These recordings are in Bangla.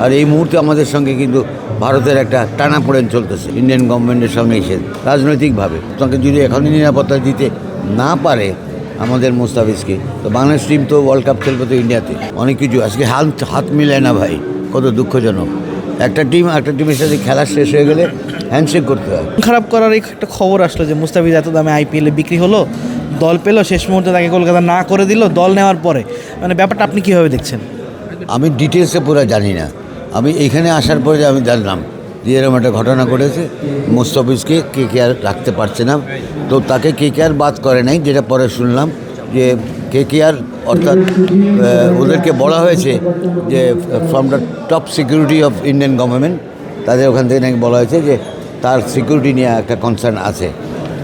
আর এই মুহূর্তে আমাদের সঙ্গে কিন্তু ভারতের একটা টানাপোড়েন চলতেছে ইন্ডিয়ান গভর্নমেন্টের সঙ্গে এসে রাজনৈতিকভাবে। তাকে যদি এখনই নিরাপত্তা দিতে না পারে আমাদের মুস্তাফিজকে, তো বাংলাদেশ টিম তো ওয়ার্ল্ড কাপ খেলবে তো ইন্ডিয়াতে। অনেক কিছু আজকে হাত মিলায় না ভাই, কত দুঃখজনক। একটা টিমের সাথে খেলা শেষ হয়ে গেলে হ্যান্ডশেক করতে হয়। খারাপ করার একটা খবর আসলো যে মুস্তাফিজ এত দামে আইপিএলে বিক্রি হলো, দল পেলো, শেষ মুহূর্তে তাকে কলকাতা না করে দিল দল নেওয়ার পরে। মানে ব্যাপারটা আপনি কীভাবে দেখছেন? আমি ডিটেলসে পুরো জানি না। আমি এখানে আসার পরে আমি জানলাম যে এরকম একটা ঘটনা ঘটেছে, মুস্তাফিজকে কেকেআর রাখতে পারছে না, তো তাকে কেকেআর বাদ করে নাই। যেটা পরে শুনলাম যে কেকেআর অর্থাৎ ওদেরকে বলা হয়েছে যে from the top security of Indian government, তাদের ওখান থেকে নাকি বলা হয়েছে যে তার সিকিউরিটি নিয়ে একটা কনসার্ন আছে।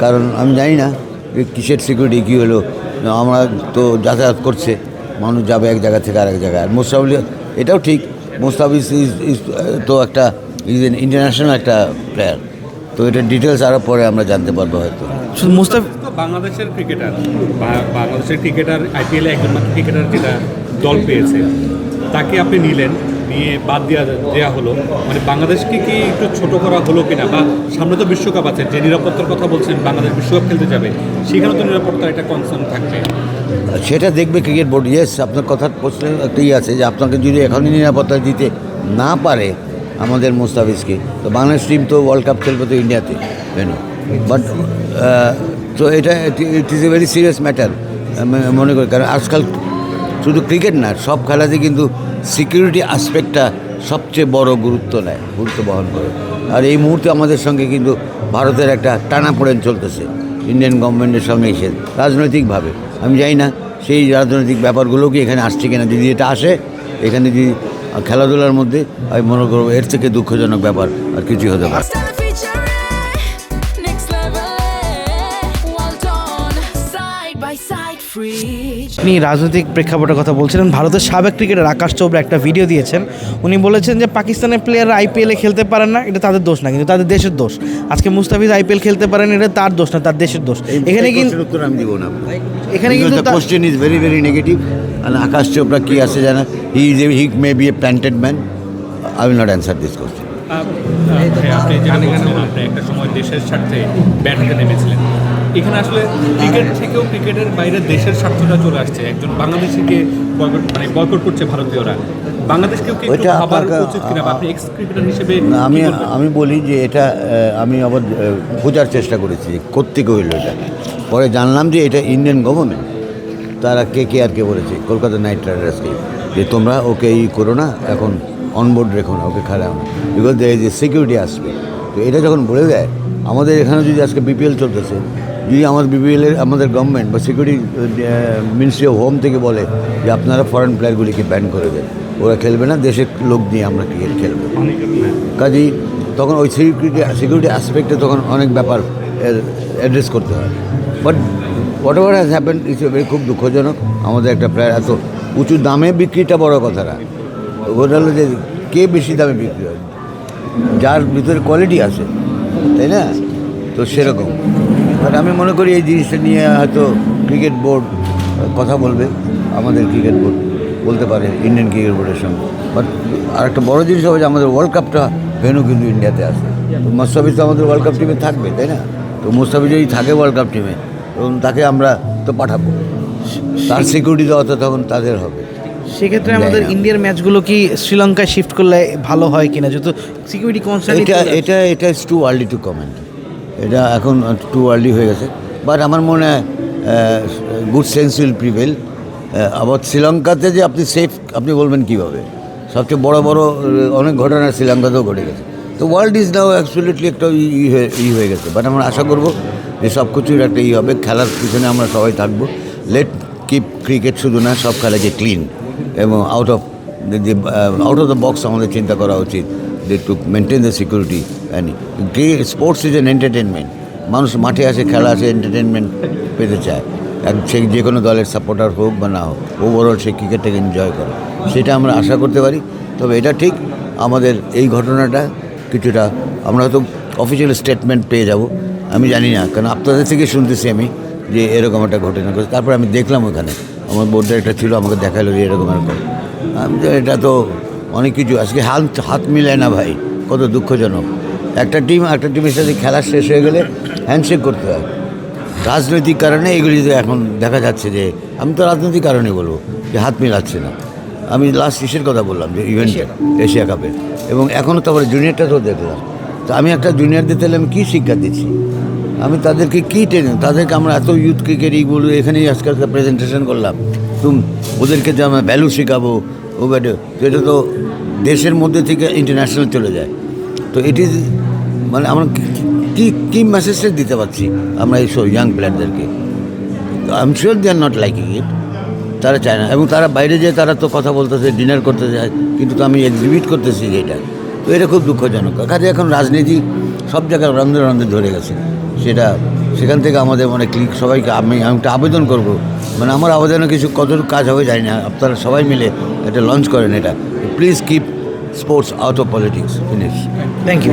কারণ আমি জানি না যে কিসের সিকিউরিটি কী হলো, আমরা তো যাতায়াত করছে, মানুষ যাবে এক জায়গা থেকে আরেক জায়গায়। আর মুস্তাফিজ, এটাও ঠিক, মুস্তাফিজ ইজ তো একটা ইন্টারন্যাশনাল একটা প্লেয়ার, তো এটা ডিটেলস আরও পরে আমরা জানতে পারবো হয়তো। শুধু মুস্তাফিজ বাংলাদেশের ক্রিকেটার আইপিএলে একজন মাত্র ক্রিকেটার যেটা দল পেয়েছে, তাকে আপনি নিলেন, নিয়ে বাদ দেওয়া হলো। মানে বাংলাদেশকে কি একটু ছোট করা হলো কিনা? বা সামনে তো বিশ্বকাপ আছে, যে নিরাপত্তার কথা বলছেন, বাংলাদেশ বিশ্বকাপ খেলতে যাবে, সেখানে তো নিরাপত্তার একটা কনসার্ন থাকবে। সেটা দেখবে ক্রিকেট বোর্ড। ইয়েস, আপনার কথার প্রশ্নে একটাই আছে যে আপনাকে যদি এখনই নিরাপত্তা দিতে না পারে আমাদের মুস্তাফিজকে, তো বাংলাদেশ টিম তো ওয়ার্ল্ড কাপ খেলবে তো ইন্ডিয়াতে, বাট তো এটা it is a very serious matter মনে করি। কারণ আজকাল শুধু ক্রিকেট না, সব খেলাতে কিন্তু সিকিউরিটি আসপেক্টটা সবচেয়ে বড় গুরুত্ব বহন করে। আর এই মুহূর্তে আমাদের সঙ্গে কিন্তু ভারতের একটা টানাপোড়েন চলতেছে ইন্ডিয়ান গভর্নমেন্টের সঙ্গে এসে রাজনৈতিকভাবে। আমি জানি না সেই রাজনৈতিক ব্যাপারগুলো কি এখানে আসছে কিনা। যদি এটা আসে এখানে, যদি খেলাধুলার মধ্যে, আমি মনে করবো এর থেকে দুঃখজনক ব্যাপার আর কিছুই হতে পারে। আপনি রাজনৈতিক প্রেক্ষাপটের কথা বলছিলেন। ভারতের সাবেক ক্রিকেটার আকাশ চোপড়া একটা ভিডিও দিয়েছেন। উনি বলেছেন যে পাকিস্তানের প্লেয়াররা আইপিএলে খেলতে পারেন না, এটা তাদের দোষ না, কিন্তু তাদের দেশের দোষ। আজকে মুস্তাফিজ আইপিএল খেলতে পারেন, এটা তার দোষ না, তার দেশের দোষ। এখানে কিন্তু উত্তর আমি দিব না। এখানে কিন্তু question is very very negative. আর আকাশ চোপড়া কি আছে জানা, he may be a planted man. I will not answer this question. আপনি জানেন, আপনি একটা সময় দেশের স্বার্থে ব্যাট হাতে নেমেছিলেন। এখানে আসলে ক্রিকেট থেকেও ক্রিকেটের বাইরে দেশের স্বার্থটা চলে আসছে। একজন বাংলাদেশিকে বয়কট করছে ভারতীয়রা। বাংলাদেশকেও কি একটু ভাবার উচিত কিনা? আপনি এক্স ক্রিকেটার হিসেবে আমি বলি যে এটা আমি আবার বোঝার চেষ্টা করেছি কোত্থেকে হইল এটা। পরে জানলাম যে এটা ইন্ডিয়ান গভর্নমেন্ট, তারা কেকেআরকে বলেছে, কলকাতা নাইট রাইডার্সকে, যে তোমরা ওকে করো না, এখন অনবোর্ড রেখো না, ওকে খারাপ না, because there is a security আসবে। তো এটা যখন বলে দেয়, আমাদের এখানে যদি আজকে বিপিএল চলতেছে, যদি আমাদের গভর্নমেন্ট বা সিকিউরিটি মিনিস্ট্রি অফ হোম থেকে বলে যে আপনারা ফরেন প্লেয়ারগুলিকে ব্যান করে দেন, ওরা খেলবে না, দেশের লোক নিয়ে আমরা ক্রিকেট খেলবো, কাজেই তখন ওই সিকিউরিটি অ্যাসপেক্টে তখন অনেক ব্যাপার অ্যাড্রেস করতে হয়। But what ever has happen it's খুব দুঃখজনক। আমাদের একটা প্লেয়ার এত উঁচু দামে বিক্রিটা বড় কথা না, ওটা হলো যে কে বেশি দামে বিক্রি হয়, যার ভিতরে কোয়ালিটি আছে, তাই না? তো সেরকম। বাট আমি মনে করি এই জিনিসটা নিয়ে হয়তো ক্রিকেট বোর্ড কথা বলবে, আমাদের ক্রিকেট বোর্ড বলতে পারে ইন্ডিয়ান ক্রিকেট বোর্ডের সঙ্গে। বাট আর একটা বড়ো জিনিস হবে যে আমাদের ওয়ার্ল্ড কাপটা ভেন্যু কিন্তু ইন্ডিয়াতে আছে। তো মুস্তাফিজ তো আমাদের ওয়ার্ল্ড কাপ টিমে থাকবে, তাই না? তো মুস্তাফিজ যদি থাকে ওয়ার্ল্ড কাপ টিমে, এবং তাকে আমরা তো পাঠাবো, তার সিকিউরিটি দেওয়া তো তখন তাদের হবে। সেক্ষেত্রে আমাদের ইন্ডিয়ার ম্যাচগুলো কি শ্রীলঙ্কায় শিফট করলে ভালো হয় কিনা, যেহেতু সিকিউরিটি কনসার্ন? এটা is too early two comment. এটা এখন টু আর্লি হয়ে গেছে। বাট আমার মনে হয় গুড সেন্স উইল প্রিভেল। আবার শ্রীলঙ্কাতে যে আপনি সেফ, আপনি বলবেন কীভাবে? সবচেয়ে বড় অনেক ঘটনা শ্রীলঙ্কাতেও ঘটে গেছে। তো ওয়ার্ল্ড ইজ নাও অ্যাকচুয়ালি একটা হয়ে গেছে। বাট আমরা আশা করবো যে সব কিছুর একটা হবে। খেলার পিছনে আমরা সবাই থাকবো। লেট কিপ ক্রিকেট শুধু না, সব খেলাকে ক্লিন এবং আউট অফ দ্য বক্স আমাদের চিন্তা করা উচিত, যে to maintain the security. And sports is an entertainment. মানুষ মাঠে আসে, খেলা আসে, এন্টারটেনমেন্ট পেতে চায়। সে যে কোনো দলের সাপোর্টার হোক বা না হোক, ওভারঅল সে ক্রিকেটটাকে এনজয় করে, সেটা আমরা আশা করতে পারি। তবে এটা ঠিক, আমাদের এই ঘটনাটা কিছুটা আমরা হয়তো অফিসিয়াল স্টেটমেন্ট পেয়ে যাব, আমি জানি না, কারণ আপনাদের থেকে শুনতেছি আমি যে এরকম একটা ঘটনা ঘটেছে। তারপর আমি দেখলাম ওখানে আমার বোর্ড ডাইরেক্টর ছিল, আমাকে দেখালো যে এরকম। আমি এটা তো অনেক কিছু আজকে হাত মিলায় না ভাই, কত দুঃখজনক। একটা টিমের সাথে খেলা শেষ হয়ে গেলে হ্যান্ডশেক করতে হয়। রাজনৈতিক কারণে এগুলি তো এখন দেখা যাচ্ছে যে, আমি তো রাজনৈতিক কারণে বলবো যে হাত মিলাচ্ছে না। আমি লাস্ট ইসের কথা বললাম যে ইভেন্টে এশিয়া কাপের, এবং এখনও তারপরে জুনিয়রটা তো দেখলাম। তো আমি একটা জুনিয়রদের তাহলে আমি কী শিক্ষা দিচ্ছি? আমি তাদেরকে কী তাদেরকে আমরা এত ইউথ ক্রিকেটই বলবো, এখানেই আজকাল প্রেজেন্টেশন করলাম, ওদেরকে যে আমরা ভ্যালু শেখাবো, ও ব্যাটে, তো এটা তো দেশের মধ্যে থেকে ইন্টারন্যাশনাল চলে যায়। তো এটি মানে আমরা কী মেসেজটা দিতে পারছি আমরা এইসব ইয়াং প্লেয়ারদেরকে? I am sure they are not liking it, তারা চায় না। এবং তারা বাইরে যেয়ে তারা তো কথা বলতেছে, ডিনার করতে যায়, কিন্তু তো আমি এক্সিবিট করতেছি যে এটা, তো এটা খুব দুঃখজনক। কাজে এখন রাজনীতি সব জায়গায় রন্ধে রন্ধে ধরে গেছে। সেখান থেকে আমাদের মানে ক্লিক সবাইকে আমি একটা আবেদন করব, মানে আমার আবেদনে কিছু কত কাজ হবে জানি না, আপনারা সবাই মিলে এটা লঞ্চ করেন। এটা please keep sports out of politics. Finish. Thank you.